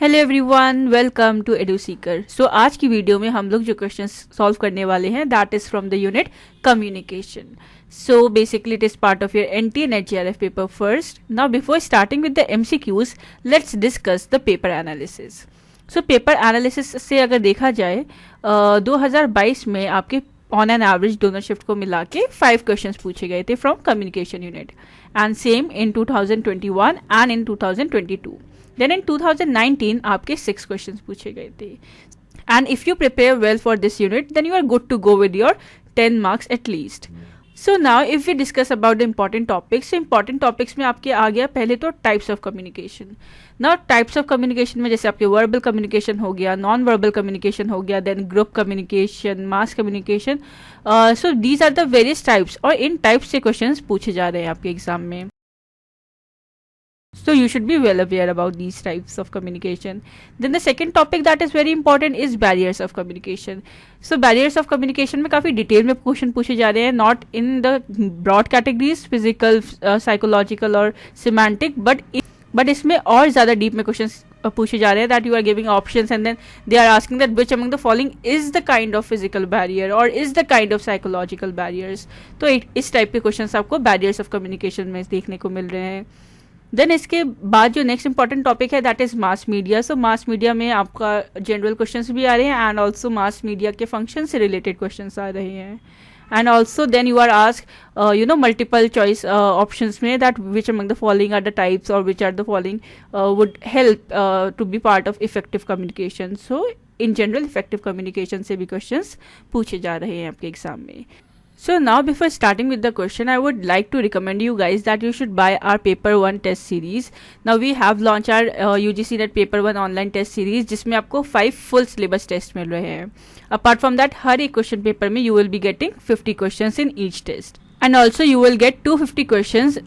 Hello everyone, welcome to Eduseeker. So आज की video में हम लोग जो क्वेश्चन सॉल्व करने वाले हैं that is from the unit communication. So basically it is part of your NTA NET JRF paper first. Now before starting with the MCQs let's discuss the paper analysis. So paper analysis से अगर देखा जाए 2022 में आपके on an average दोनों shift को मिला के 5 क्वेश्चंस पूछे गए थे from communication unit and same in 2021 and in 2022. Then in 2019 आपके 6 क्वेश्चंस पूछे गए थे. And if you prepare well for this unit, then you are good to go with your 10 marks at least. So now if we discuss about the important topics, so important topics में आपके आ गया पहले तो types of communication. Now types of communication में जैसे आपके verbal communication हो गया, non-verbal communication हो गया, then group communication, mass communication. So these are the various types और इन types से questions पूछे जा रहे हैं आपके एग्जाम में. So you should be well aware about these types of communication. Then the second topic that is very important is barriers of communication. So barriers of communication में काफ़ी डिटेल में क्वेश्चन पूछे जा रहे हैं, not in the broad categories physical, psychological और semantic, but इसमें और ज़्यादा डीप में क्वेश्चन पूछे जा रहे हैं that you are giving options and then they are asking that which among the following is the kind of physical barrier or is the kind of psychological barriers. तो इस टाइप के question आपको barriers of communication में देखने को मिल रहे हैं. Then इसके बाद जो नेक्स्ट इंपॉर्टेंट टॉपिक है that is mass media. So mass media में आपका जनरल क्वेश्चंस भी आ रहे हैं एंड ऑल्सो मास मीडिया के फंक्शन से रिलेटेड क्वेश्चंस आ रहे हैं. And also then you are ask multiple choice options में that which among the following are the types और which are the following would help to be part of effective communication. So in general effective communication से भी questions पूछे जा रहे हैं आपके exam में. So now before starting with the question, I would like to recommend you guys that you should buy our paper 1 test series. Now we have launched our UGC NET paper 1 online test series जिसमें आपको 5 full syllabus test मिल रहे हैं. Apart from that हर एक question paper में you will be getting 50 questions in each test. And also you will get 250 questions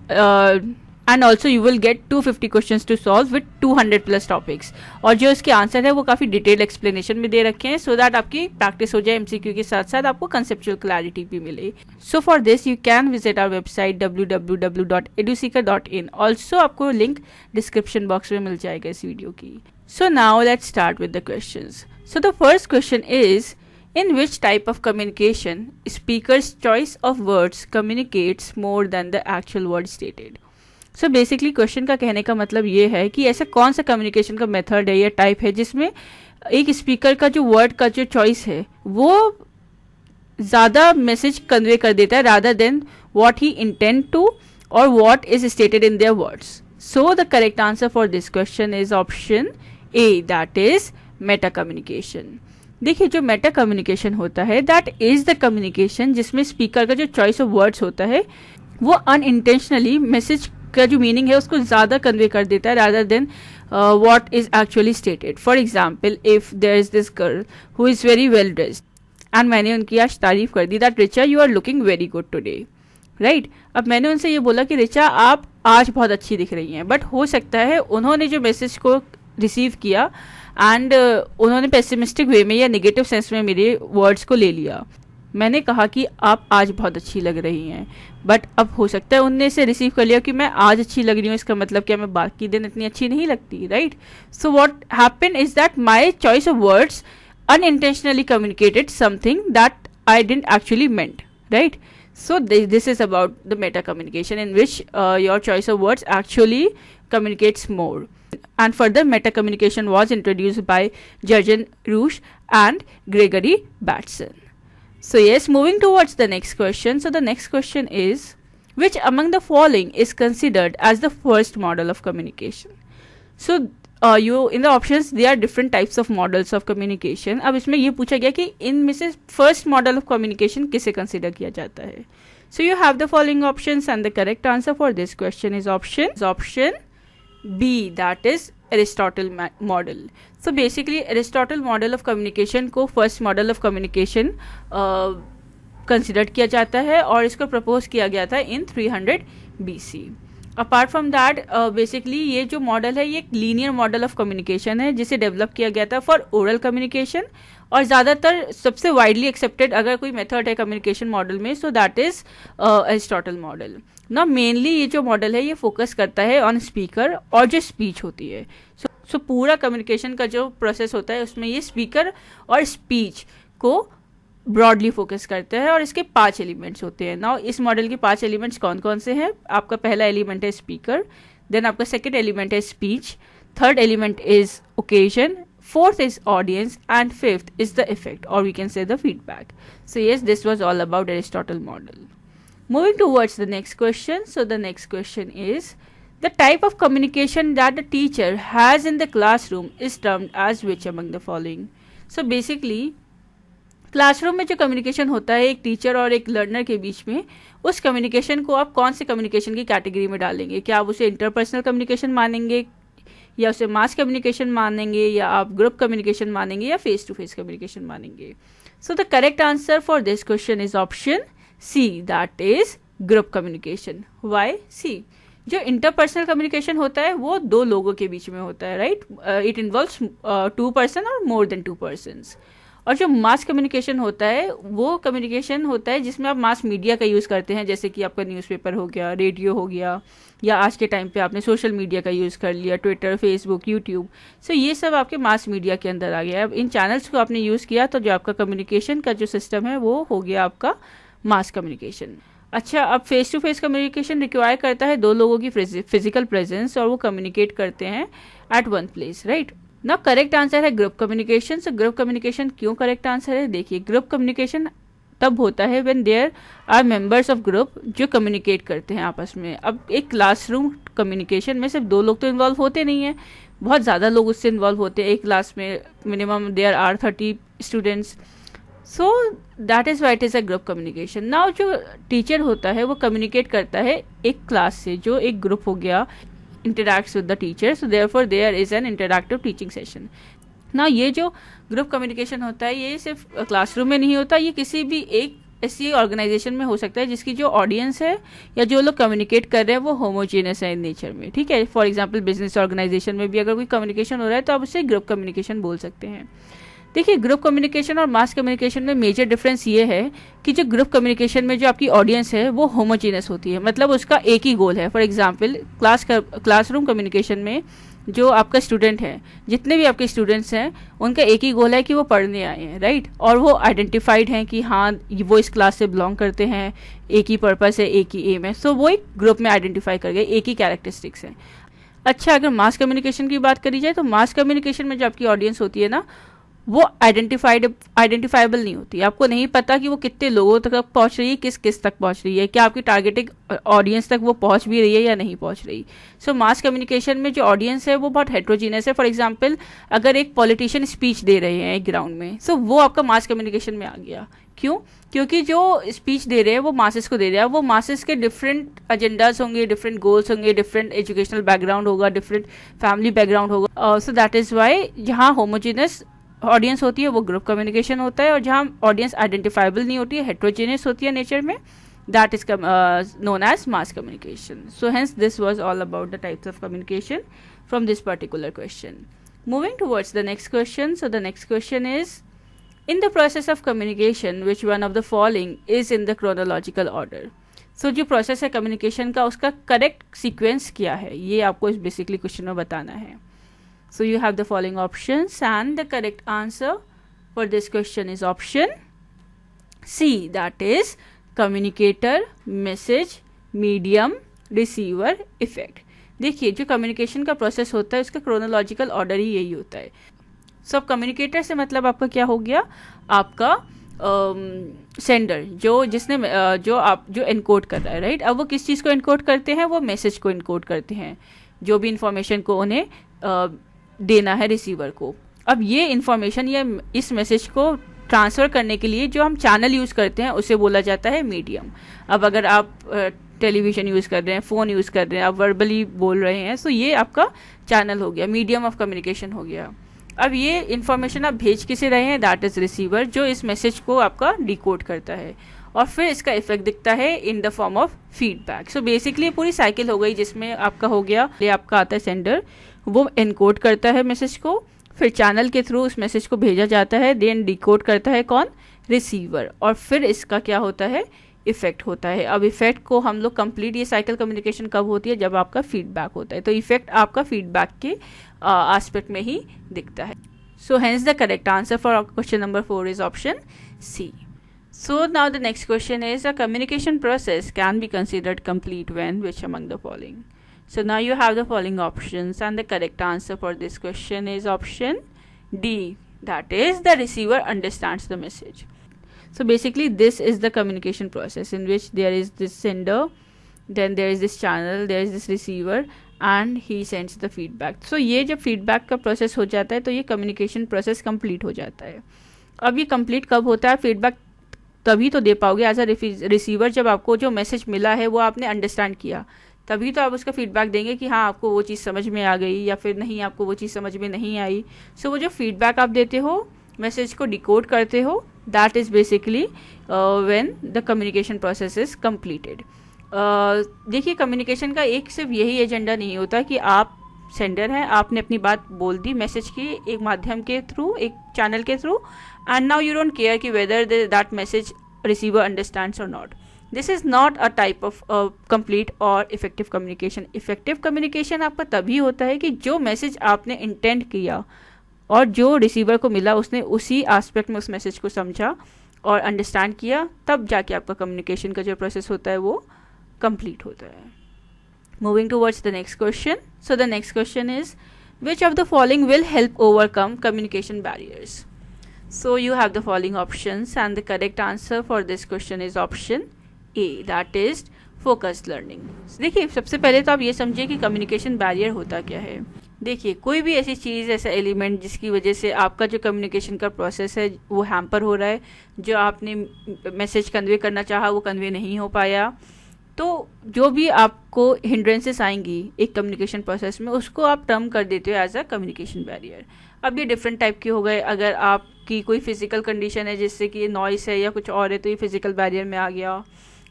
and also you will get 250 questions to solve with 200 plus topics. और जो इसके answer है वो काफ़ी detail explanation में दे रखे हैं सो दैट आपकी प्रैक्टिस हो जाए MCQ के साथ साथ आपको कंसेप्चुअल क्लैरिटी भी मिले. So for this you can visit our website www.eduseeker.in. Also आपको लिंक डिस्क्रिप्शन बॉक्स में मिल जाएगा इस वीडियो की. So now let's start with the questions. So the first question is in which type of communication speaker's choice of words communicates more than the actual word stated. So basically question का कहने का मतलब ये है कि ऐसा कौन सा कम्युनिकेशन का मेथड है या टाइप है जिसमें एक स्पीकर का जो वर्ड का जो चॉइस है वो ज़्यादा मैसेज कन्वे कर देता है rather than what he intend to और what is stated in their words. So the correct answer for this question is option A that is meta communication. देखिए जो मेटा कम्युनिकेशन होता है दैट इज द कम्युनिकेशन जिसमें speaker का जो choice of words होता है वो अनइंटेंशनली मैसेज का जो मीनिंग है उसको ज़्यादा कन्वे कर देता है rather than what is actually stated. For example if there is this girl who is very well dressed and मैंने उनकी आज तारीफ कर दी that Richa you are looking very good today, right. अब मैंने उनसे ये बोला कि रिचा आप आज बहुत अच्छी दिख रही हैं, बट हो सकता है उन्होंने जो मैसेज को रिसीव किया एंड उन्होंने पेसिमिस्टिक वे में या नेगेटिव सेंस में मेरे वर्ड्स को ले लिया. मैंने कहा कि आप आज बहुत अच्छी लग रही हैं, बट अब हो सकता है उनने इसे रिसीव कर लिया कि मैं आज अच्छी लग रही हूँ, इसका मतलब क्या मैं बाकी दिन इतनी अच्छी नहीं लगती, right. So what happen is that my choice of words unintentionally communicated something that I didn't actually meant, right. So this is about the meta communication in which your choice of words actually communicates more. And further meta communication was introduced by Jurgen Rouge and Gregory Bateson. So yes, moving towards the next question. So the next question is which among the following is considered as the first model of communication. So you in the options there are different types of models of communication. अब इसमें ये पूछा गया कि इनमें से first model of communication किसे consider किया जाता है. So you have the following options and the correct answer for this question is option B that is Aristotle model. So basically Aristotle model of communication को first model of communication considered किया जाता है और इसको propose किया गया था in 300 BC. Apart from that basically ये जो मॉडल है ये एक लीनियर मॉडल ऑफ कम्युनिकेशन है जिसे डेवलप किया गया था फॉर ओरल कम्युनिकेशन और ज़्यादातर सबसे वाइडली एक्सेप्टेड अगर कोई मेथड है कम्युनिकेशन मॉडल में so that is Aristotle model. ना मेनली ये जो मॉडल है ये फोकस करता है ऑन स्पीकर और जो स्पीच होती है. सो पूरा कम्युनिकेशन का जो प्रोसेस होता है उसमें ये स्पीकर और स्पीच को ब्रॉडली फोकस करता है और इसके 5 एलिमेंट्स होते हैं. नाउ इस मॉडल के 5 एलिमेंट्स कौन कौन से हैं? आपका पहला एलिमेंट है स्पीकर, देन आपका सेकेंड एलिमेंट है speech, third element is occasion, fourth is audience, and fifth is the effect, or we can say the feedback. So yes, this was all about Aristotle model. Moving towards the next question. So the next question is, the type of communication that the teacher has in the classroom is termed as which among the following? So basically classroom में जो communication होता है एक teacher और एक learner के बीच में, उस कम्युनिकेशन को आप कौन से कम्युनिकेशन की कैटेगरी में डालेंगे? क्या आप उसे इंटरपर्सनल कम्युनिकेशन मानेंगे, या उसे मास कम्युनिकेशन मानेंगे, या आप ग्रुप कम्युनिकेशन मानेंगे, या फेस टू फेस कम्युनिकेशन मानेंगे? So the correct answer for this question is option C, that is group communication. Why? See, जो इंटरपर्सनल कम्युनिकेशन होता है वो 2 लोगों के बीच में होता है, राइट? इट इन्वॉल्व्स 2 पर्सन और मोर देन 2 पर्सन्स. और जो मास कम्युनिकेशन होता है वो कम्युनिकेशन होता है जिसमें आप मास मीडिया का यूज़ करते हैं, जैसे कि आपका न्यूज़पेपर हो गया, रेडियो हो गया, या आज के टाइम पे आपने सोशल मीडिया का यूज़ कर लिया, ट्विटर, फेसबुक, यूट्यूब. सो ये सब आपके मास मीडिया के अंदर आ गया. अब इन चैनल्स को आपने यूज़ किया तो जो आपका कम्युनिकेशन का जो सिस्टम है वो हो गया आपका मास कम्युनिकेशन. अच्छा, अब face to face communication require करता है 2 लोगों की फिजिकल प्रेजेंस, और वो कम्युनिकेट करते हैं एट वन प्लेस, राइट? ना करेक्ट आंसर है group communication. So group communication क्यों करेक्ट आंसर है? देखिए, ग्रुप कम्युनिकेशन तब होता है when there are members of group जो कम्युनिकेट करते हैं आपस में. अब एक क्लासरूम कम्युनिकेशन में सिर्फ 2 लोग तो इन्वॉल्व होते नहीं हैं, बहुत ज़्यादा लोग उससे इन्वॉल्व होते हैं. एक क्लास में minimum there are 30 students. So that is why it is a group communication. Now जो टीचर होता है वो कम्युनिकेट करता है एक क्लास से, जो एक ग्रुप हो गया, interacts with the teacher, so therefore there is an interactive teaching session. ना ये जो ग्रुप कम्युनिकेशन होता है ये सिर्फ क्लासरूम में नहीं होता, ये किसी भी एक ऐसी ऑर्गेनाइजेशन में हो सकता है जिसकी जो ऑडियंस है या जो लोग कम्युनिकेट कर रहे हैं वो होमोजीनियस है इन नेचर में, ठीक है? फॉर एग्जांपल बिजनेस ऑर्गेनाइजेशन में भी अगर कोई कम्युनिकेशन हो रहा है तो आप उसे ग्रुप कम्युनिकेशन बोल सकते हैं. देखिए, ग्रुप कम्युनिकेशन और मास कम्युनिकेशन में मेजर डिफरेंस ये है कि जो ग्रुप कम्युनिकेशन में जो आपकी ऑडियंस है वो होमोजीनियस होती है, मतलब उसका एक ही गोल है. फॉर एग्जांपल क्लासरूम कम्युनिकेशन में जो आपका स्टूडेंट है, जितने भी आपके स्टूडेंट्स हैं, उनका एक ही गोल है कि वो पढ़ने आए हैं, राइट? और वो आइडेंटिफाइड हैं कि हाँ वो इस क्लास से बिलोंग करते हैं, एक ही पर्पस है, एक ही एम है. सो वो एक ग्रुप में आइडेंटिफाई कर गए, एक ही कैरेक्टरिस्टिक्स हैं. अच्छा, अगर मास कम्युनिकेशन की बात करी जाए तो मास कम्युनिकेशन में जो आपकी ऑडियंस होती है ना, वो आइडेंटिफाइबल नहीं होती. आपको नहीं पता कि वो कितने लोगों तक पहुंच रही है, किस किस तक पहुंच रही है, क्या आपकी टारगेटिंग ऑडियंस तक वो पहुंच भी रही है या नहीं पहुंच रही. सो मास कम्युनिकेशन में जो ऑडियंस है वो बहुत हेट्रोजीनियस है. फॉर एग्जांपल अगर एक पॉलिटिशियन स्पीच दे रहे हैं एक ग्राउंड में, सो वो आपका मास कम्युनिकेशन में आ गया. क्यों? क्योंकि जो स्पीच दे रहे हैं वो मासेस को दे रहे हैं. वो मासेस के डिफरेंट एजेंडाज होंगे, डिफरेंट गोल्स होंगे, डिफरेंट एजुकेशनल बैकग्राउंड होगा, डिफरेंट फैमिली बैकग्राउंड होगा. सो दैट इज वाई जहाँ होमोजीनियस ऑडियंस होती है वो ग्रुप कम्युनिकेशन होता है, और जहाँ ऑडियंस आइडेंटिफाइबल नहीं होती है, हेट्रोजेनियस होती है नेचर में, that is known as mass communication. So hence this was all about the types of communication from this particular question. Moving towards the next question. So the next question is, in the process of communication which one of the following is in the chronological order? So जो process है communication का उसका correct sequence क्या है, ये आपको इस basically question में बताना है. So you have the following options, and the correct answer for this question is option C, that is communicator, message, medium, receiver, effect. देखिए, जो कम्युनिकेशन का प्रोसेस होता है उसका क्रोनोलॉजिकल ऑर्डर ही यही होता है. सब कम्युनिकेटर से मतलब आपका क्या हो गया, आपका सेंडर, जो एनकोड कर रहा है, राइट? अब वो किस चीज़ को एनकोड करते हैं, वो मैसेज को एनकोड करते हैं, जो भी इंफॉर्मेशन को उन्हें देना है रिसीवर को. अब ये इंफॉर्मेशन या इस मैसेज को ट्रांसफ़र करने के लिए जो हम चैनल यूज़ करते हैं उसे बोला जाता है मीडियम. अब अगर आप टेलीविज़न यूज़ कर रहे हैं, फ़ोन यूज़ कर रहे हैं, आप वर्बली बोल रहे हैं, तो ये आपका चैनल हो गया, मीडियम ऑफ कम्युनिकेशन हो गया. अब ये इन्फॉर्मेशन आप भेज किसे रहे हैं, दैट इज़ रिसीवर, जो इस मैसेज को आपका डिकोड करता है, और फिर इसका इफेक्ट दिखता है इन the form of feedback. So basically पूरी साइकिल हो गई, जिसमें आपका हो गया, ये आपका आता है सेंडर, वो एनकोड करता है मैसेज को, फिर चैनल के थ्रू उस मैसेज को भेजा जाता है, देन डिकोड करता है कौन, रिसीवर, और फिर इसका क्या होता है, इफेक्ट होता है. अब इफेक्ट को हम लोग कंप्लीट, ये साइकिल कम्युनिकेशन कब होती है, जब आपका फीडबैक होता है. तो इफेक्ट आपका फीडबैक के एस्पेक्ट में ही दिखता है. So hence the correct answer for question number 4 is option C. So now the next question is, a communication process can be considered complete when which among the following? So now you have the following options and the correct answer for this question is option D, that is the receiver understands the message. So basically this is the communication process in which there is this sender, then there is this channel, there is this receiver and he sends the feedback. So ये जब feedback का process हो जाता है तो ये communication process complete हो जाता है. अब ये कंप्लीट कब होता है? फीडबैक तभी तो दे पाओगे एज अ रिसीवर जब आपको जो मैसेज मिला है वो आपने अंडरस्टैंड किया, तभी तो आप उसका फीडबैक देंगे कि हाँ आपको वो चीज़ समझ में आ गई या फिर नहीं आपको वो चीज़ समझ में नहीं आई. सो वो जो फीडबैक आप देते हो, मैसेज को डिकोड करते हो, that is basically when the communication process is completed. देखिए कम्युनिकेशन का एक सिर्फ यही एजेंडा नहीं होता कि आप सेंडर हैं, आपने अपनी बात बोल दी मैसेज की एक माध्यम के थ्रू, एक चैनल के through, and now you don't care कि whether that message receiver understands और not. This is not a type of complete और इफेक्टिव कम्युनिकेशन. इफेक्टिव कम्युनिकेशन आपका तभी होता है कि जो मैसेज आपने इंटेंड किया और जो रिसीवर को मिला उसने उसी एस्पेक्ट में उस मैसेज को समझा और अंडरस्टैंड किया, तब जाके आपका कम्युनिकेशन का जो प्रोसेस होता है वो कंप्लीट होता है. Moving towards the next question. So the next question is, which of the following will help overcome communication barriers? So you have the following options and the correct answer for this question is option A, that is focused learning. देखिए सबसे पहले तो आप ये समझिए कि communication barrier होता क्या है. देखिए कोई भी ऐसी चीज़, ऐसा एलिमेंट जिसकी वजह से आपका जो कम्युनिकेशन का प्रोसेस है वो हैम्पर हो रहा है, जो आपने मैसेज कन्वे करना चाहा वो कन्वे नहीं हो पाया, तो जो भी आपको हिंड्रेंसेस आएंगी एक कम्युनिकेशन प्रोसेस में उसको आप टर्म कर देते हो एज अ कम्युनिकेशन बैरियर. अब ये डिफरेंट टाइप के हो गए. अगर आपकी कोई फिजिकल कंडीशन है जिससे कि नॉइस है या कुछ और है तो ये फिजिकल बैरियर में आ गया.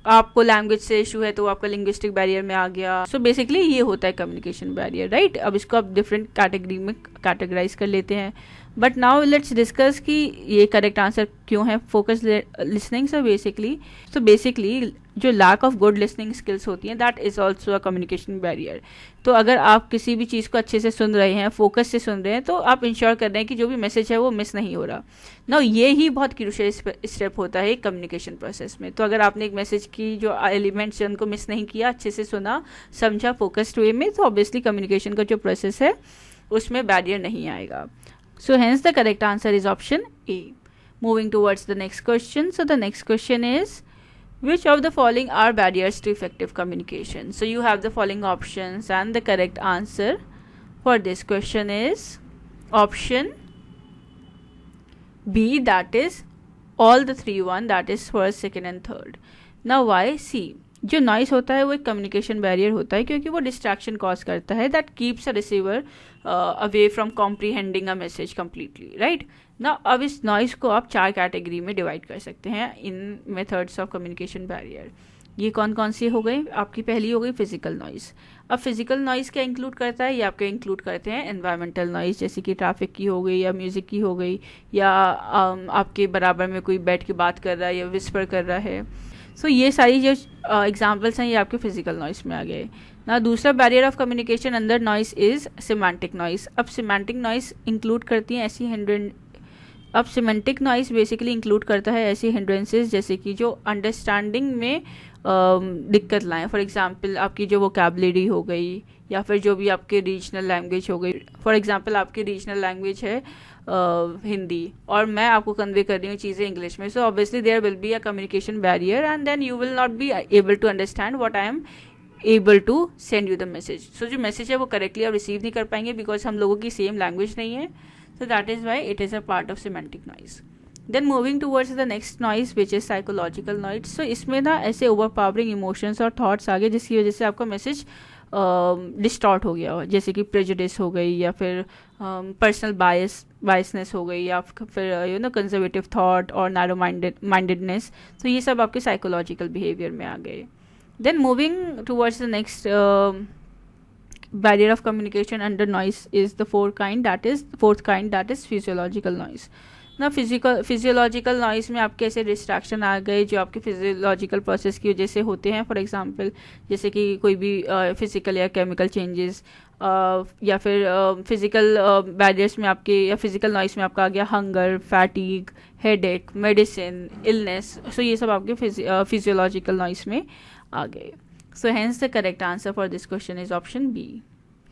आपको लैंग्वेज से इशू है तो आपका लिंग्विस्टिक बैरियर में आ गया. सो बेसिकली ये होता है कम्युनिकेशन बैरियर, राइट. अब इसको आप डिफरेंट कैटेगरी में कैटेगराइज कर लेते हैं. बट नाउ लेट्स डिस्कस कि ये करेक्ट आंसर क्यों है फोकस लिसनिंग. सो बेसिकली जो lack of good listening skills होती हैं that is also a communication barrier. तो अगर आप किसी भी चीज़ को अच्छे से सुन रहे हैं, फोकस से सुन रहे हैं, तो आप इंश्योर कर रहे हैं कि जो भी मैसेज है वो मिस नहीं हो रहा. नाउ ये ही बहुत क्रूशियल स्टेप होता है कम्युनिकेशन प्रोसेस में. तो अगर आपने एक मैसेज की जो एलिमेंट्स हैं उनको मिस नहीं किया, अच्छे से सुना, समझा फोकस्ड वे में, तो ऑब्वियसली कम्युनिकेशन का जो प्रोसेस है उसमें बैरियर नहीं आएगा. So hence the correct answer is option A. Moving towards the next question. So the next question is, which of the following are barriers to effective communication? So you have the following options and the correct answer for this question is option B, that is all the three one, that is first, second and third. Now why? See, जो noise होता है वो एक communication barrier होता है क्योंकि वो distraction cause करता है, that keeps a receiver away from comprehending a message completely, right ना. अब इस नॉइस को आप 4 कैटेगरी में डिवाइड कर सकते हैं इन मेथड्स ऑफ कम्युनिकेशन बैरियर. ये कौन कौन सी हो गई? आपकी पहली हो गई फिजिकल नॉइस. अब फिजिकल नॉइस क्या इंक्लूड करता है? ये आपके इंक्लूड करते हैं एनवायरमेंटल नॉइस, जैसे कि ट्रैफिक की हो गई या म्यूज़िक की हो गई या आपके बराबर में कोई बैठ के बात कर रहा है या विस्पर कर रहा है. सो ये सारी जो एग्जाम्पल्स हैं ये आपके फिजिकल नॉइस में आ गए ना. दूसरा बैरियर ऑफ कम्युनिकेशन अंदर नॉइस इज़ सिमेंटिक नॉइस. अब सिमेंटिक नॉइस इंक्लूड करती हैं ऐसी अब सिमेंटिक नॉइस बेसिकली इंक्लूड करता है ऐसी हिंड्रेंसेस जैसे कि जो अंडरस्टैंडिंग में दिक्कत लाएं. फॉर एग्जांपल आपकी जो वोकैबुलरी हो गई या फिर जो भी आपके रीजनल लैंग्वेज हो गई. फॉर एग्जांपल आपकी रीजनल लैंग्वेज है हिंदी और मैं आपको कन्वे कर रही हूँ चीज़ें इंग्लिश में. So obviously there will be a communication barrier and then you will not be able to understand what I am able to send you the message. So जो मैसेज है वो करेक्टली आप receive नहीं कर पाएंगे because हम लोगों की सेम लैंग्वेज नहीं है. So that is why it is a part of semantic noise. Then moving towards the next noise which is psychological noise. So इसमें ना ऐसे overpowering emotions और thoughts आ गए जिसकी वजह से आपका मैसेज डिस्टॉर्ट हो गया हो, जैसे कि प्रेजुडिस हो गई या फिर पर्सनल बायसनेस हो गई या फिर कंजर्वेटिव थॉट और नैरो माइंडेडनेस. तो ये सब आपके साइकोलॉजिकल बिहेवियर में आ गए. Then moving towards the next barrier of communication under noise is the fourth kind that is physiological noise. ना फिजियोलॉजिकल नॉइस में आपके ऐसे डिस्ट्रैक्शन आ गए जो आपके फिजियोलॉजिकल प्रोसेस की वजह से होते हैं. फॉर एग्जांपल जैसे कि कोई भी फिजिकल या केमिकल चेंजेस, या फिर फिजिकल बैरियर्स में आपके या फिजिकल नॉइस में आपका आ गया hunger, fatigue, headache, medicine, illness. So ये सब आपके फिजियोलॉजिकल नॉइस में आ गए. So hence the correct answer for this question is option B.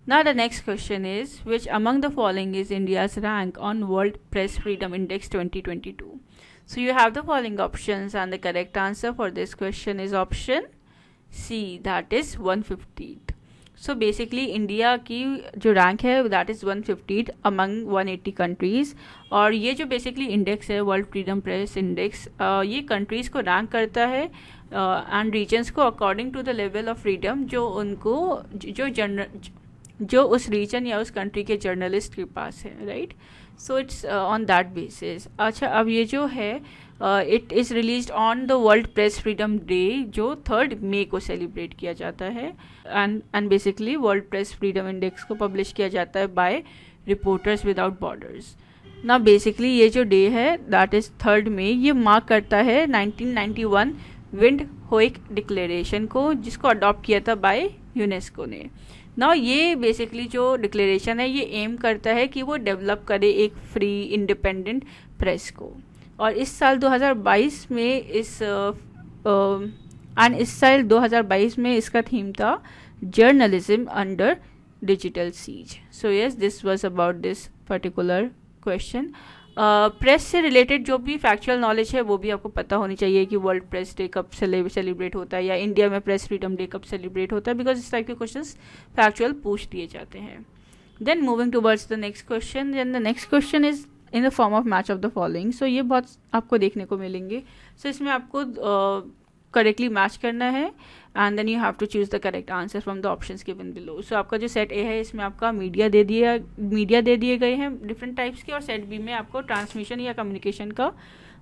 Now the next question is, which among the following is India's rank on World Press Freedom Index 2022? So you have the following options and the correct answer for this question is option C, that is 150th. So basically India की जो rank है that is 150th among 180 countries. और ये जो basically index है world freedom press index, ये countries को rank करता है एंड रीजन्स को according to the level of freedom जो उनको जो उस रीजन या उस कंट्री के जर्नलिस्ट के पास है, right. So it's on that basis. अच्छा, अब ये जो है it is released on the world press freedom day जो 3 मई को सेलिब्रेट किया जाता है. And basically world press freedom index को पब्लिश किया जाता है बाय रिपोर्टर्स विदाउट बॉर्डर्स. ना बेसिकली ये जो डे है दैट इज़ 3 मई, ये मार्क करता है 1991 विंड होइक डिक्लेरेशन को, जिसको अडॉप्ट किया था बाय यूनेस्को ने. ना ये बेसिकली जो डिक्लेरेशन है ये एम करता है कि वो डेवलप करे एक फ्री इंडिपेंडेंट प्रेस को. और इस साल 2022 में इस साल 2022 में इसका थीम था journalism under digital siege. So yes, this was about this particular question. Press से रिलेटेड जो भी फैक्चुअल नॉलेज है वो भी आपको पता होनी चाहिए कि वर्ल्ड प्रेस डे कब सेलिब्रेट होता है या इंडिया में प्रेस फ्रीडम डे कब सेलिब्रेट होता है, बिकॉज इस टाइप के क्वेश्चंस फैक्चुअल पूछ दिए जाते हैं. Then moving towards the next question. Then the next question is in the form of match of the following. So ये बहुत आपको देखने को मिलेंगे. सो इसमें आपको करेक्टली मैच करना है and then you have to choose the correct answer from the options given below. So आपका जो सेट ए है इसमें आपका मीडिया दे दिए गए हैं डिफरेंट टाइप्स के, और सेट बी में आपको ट्रांसमिशन या कम्युनिकेशन का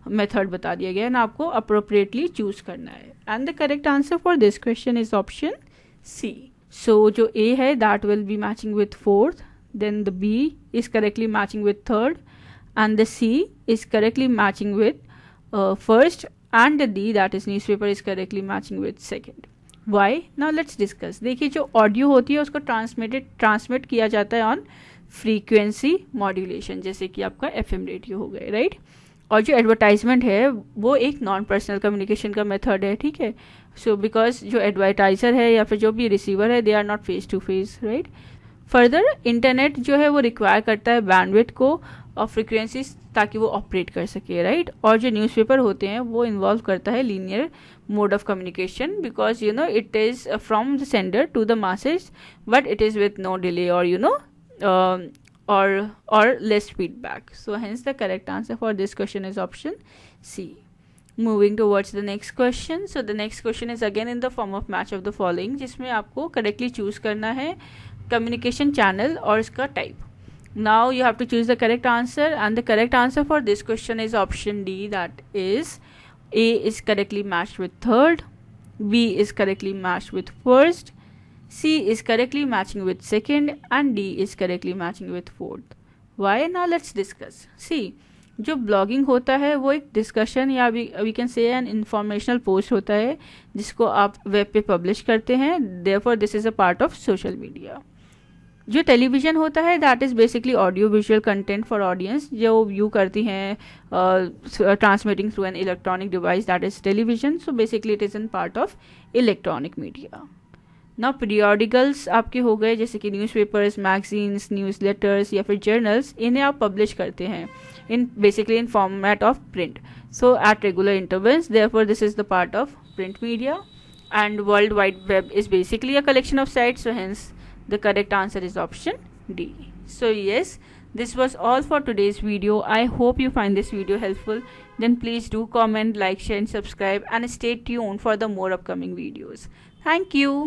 मेथड बता दिया गया है ना, आपको अप्रोप्रिएटली चूज करना है. And the correct answer for this question is option C. So जो ए है that will be matching with 4th, then the B is correctly matching with 3rd, and the C is correctly matching with 1st, and the D, that is newspaper, is correctly matching with 2nd. Why? Now let's discuss. देखिए जो audio होती है उसको transmit किया जाता है on frequency modulation, जैसे कि आपका FM रेडियो हो गए, राइट. और जो एडवर्टाइजमेंट है वो एक नॉन पर्सनल कम्युनिकेशन का मेथड है, ठीक है. सो बिकॉज जो एडवर्टाइजर है या फिर जो भी रिसीवर है they are not face to face, right. Further internet जो है वो रिक्वायर करता है बैंडविड्थ को और फ्रिक्वेंसीज ताकि वो ऑपरेट कर सके, राइट. और जो न्यूज़पेपर होते हैं वो इन्वॉल्व करता है linear mode of communication, because you know it is from the sender to the masses, but it is with no delay और you know or less feedback. So hence the correct answer for this question is option C. Moving towards the next question. So the next question is again in the form of match of the following, जिसमें आपको correctly choose करना है communication channel और इसका type. Now you have to choose the correct answer, and the correct answer for this question is option D, that is A is correctly matched with 3rd, B is correctly matched with 1st, C is correctly matching with 2nd, and D is correctly matching with 4th. Why? Now let's discuss. See, जो blogging होता है वो एक discussion या we can say an informational post होता है जिसको आप वेब पे पब्लिश करते हैं. Therefore this is a part of social media. जो टेलीविज़न होता है that is basically audio visual content for audience जो व्यू करती हैं transmitting through an electronic device, that is television. So basically it is an part of electronic media. ना periodicals आपके हो गए जैसे कि न्यूज़पेपर्स, मैगजीन्स, न्यूज़ लेटर्स या फिर जर्नल्स, इन्हें आप पब्लिश करते हैं in basically in format of print, so at regular intervals. Therefore this is the part of print media. And world wide web is basically a collection of sites, so hence the correct answer is option D. So yes, this was all for today's video. I hope you find this video helpful. Then please do comment, like, share and subscribe, and stay tuned for the more upcoming videos. Thank you.